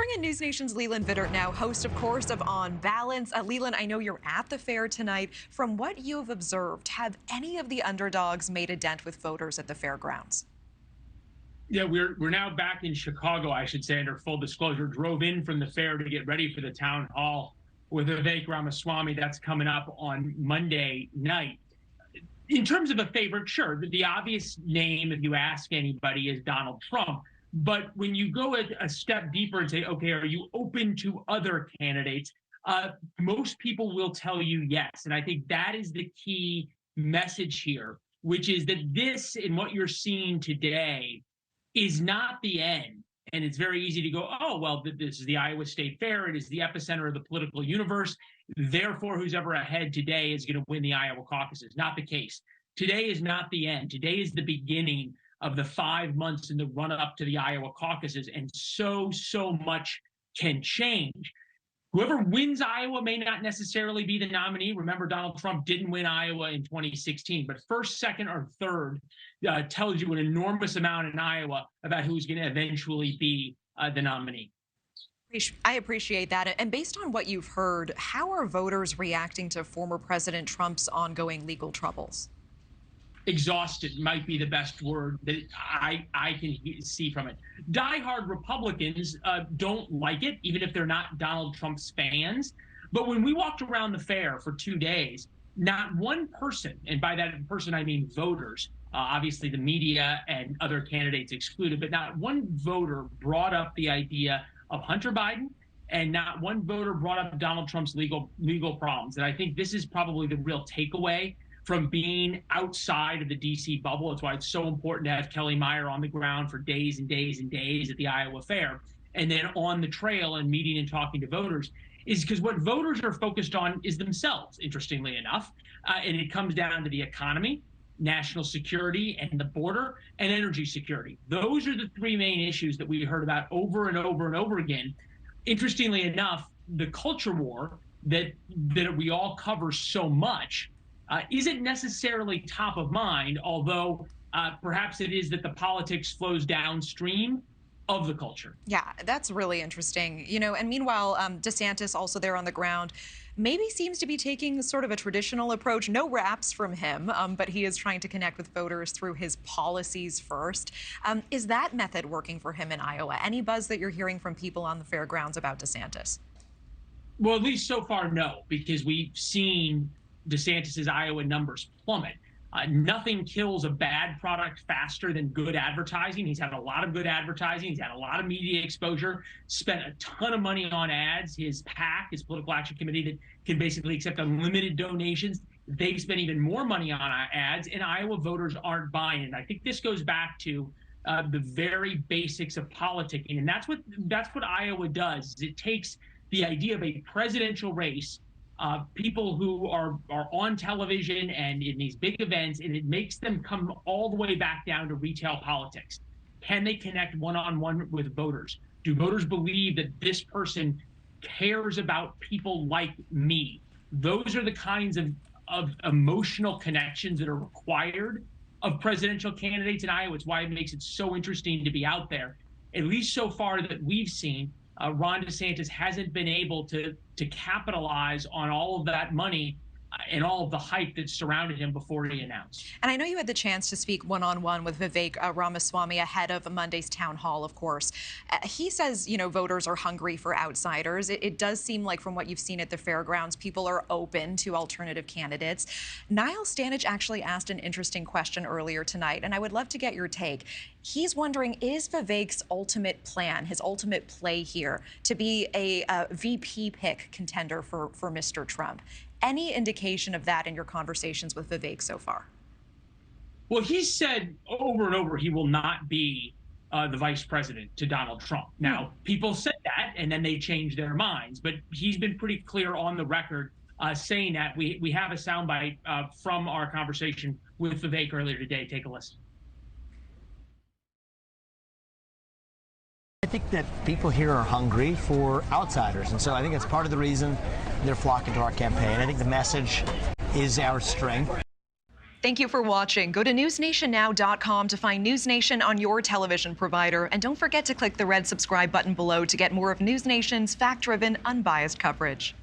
bring in News Nation's Leland Vittert now, host, of course, of On Balance. Leland, I know you're at the fair tonight. From what you've observed, have any of the underdogs made a dent with voters at the fairgrounds? Yeah, we're now back in Chicago, I should say, under full disclosure. Drove in from the fair to get ready for the town hall with Vivek Ramaswamy. That's coming up on Monday night. In terms of a favorite, sure, the obvious name, if you ask anybody, is Donald Trump. But when you go a step deeper and say, okay, are you open to other candidates? Most people will tell you yes. And I think that is the key message here, which is that this and what you're seeing today is not the end. And it's very easy to go, oh, well, this is the Iowa State Fair. It is the epicenter of the political universe. Therefore, who's ever ahead today is going to win the Iowa caucuses. Not the case. Today is not the end. Today is the beginning of the 5 months in the run-up to the Iowa caucuses. And so much can change. Whoever wins Iowa may not necessarily be the nominee. Remember, Donald Trump didn't win Iowa in 2016, but first, second, or third tells you an enormous amount in Iowa about who's going to eventually be the nominee. I appreciate that. And based on what you've heard, how are voters reacting to former President Trump's ongoing legal troubles? Exhausted might be the best word that I can see from it. Diehard Republicans don't like it, even if they're not Donald Trump's fans. But when we walked around the fair for 2 days, not one person, and by that person I mean voters, obviously the media and other candidates excluded, but not one voter brought up the idea of Hunter Biden, and not one voter brought up Donald Trump's legal problems. And I think this is probably the real takeaway from being outside of the D.C. bubble. That's why it's so important to have Kelly Meyer on the ground for days and days and days at the Iowa Fair, and then on the trail and meeting and talking to voters, is because what voters are focused on is themselves, interestingly enough. And it comes down to the economy, national security, and the border, and energy security. Those are the three main issues that we heard about over and over and over again. Interestingly enough, the culture war that we all cover so much isn't necessarily top of mind, although perhaps it is that the politics flows downstream of the culture. Yeah, that's really interesting. You know, and meanwhile, DeSantis, also there on the ground, maybe seems to be taking sort of a traditional approach. No raps from him, but he is trying to connect with voters through his policies first. Is that method working for him in Iowa? Any buzz that you're hearing from people on the fairgrounds about DeSantis? Well, at least so far, no, because we've seen DeSantis's Iowa numbers plummet. Nothing kills a bad product faster than good advertising. He's had a lot of good advertising. He's had a lot of media exposure, spent a ton of money on ads. His PAC, his political action committee that can basically accept unlimited donations, they spend even more money on ads, and Iowa voters aren't buying it. I think this goes back to the very basics of politicking, and that's what Iowa does. It takes the idea of a presidential race, people who are on television and in these big events, and it makes them come all the way back down to retail politics. Can they connect one-on-one with voters? Do voters believe that this person cares about people like me? Those are the kinds of emotional connections that are required of presidential candidates in Iowa. It's why it makes it so interesting to be out there. At least so far that we've seen, Ron DeSantis hasn't been able to capitalize on all of that money and all of the hype that surrounded him before he announced. And I know you had the chance to speak one-on-one with Vivek Ramaswamy ahead of Monday's town hall, of course. He says, you know, voters are hungry for outsiders. It does seem like from what you've seen at the fairgrounds, people are open to alternative candidates. Niall Stanage actually asked an interesting question earlier tonight, and I would love to get your take. He's wondering, is Vivek's ultimate plan, his ultimate play here, to be a VP pick contender for Mr. Trump? Any indication of that in your conversations with Vivek so far? Well, he said over and over he will not be the vice president to Donald Trump. Now, people said that, and then they changed their minds. But he's been pretty clear on the record saying that. We have a soundbite from our conversation with Vivek earlier today. Take a listen. I think that people here are hungry for outsiders, and so I think that's part of the reason they're flocking to our campaign. I think the message is our strength. Thank you for watching. Go to newsnationnow.com to find News Nation on your television provider. And don't forget to click the red subscribe button below to get more of News Nation's fact-driven, unbiased coverage.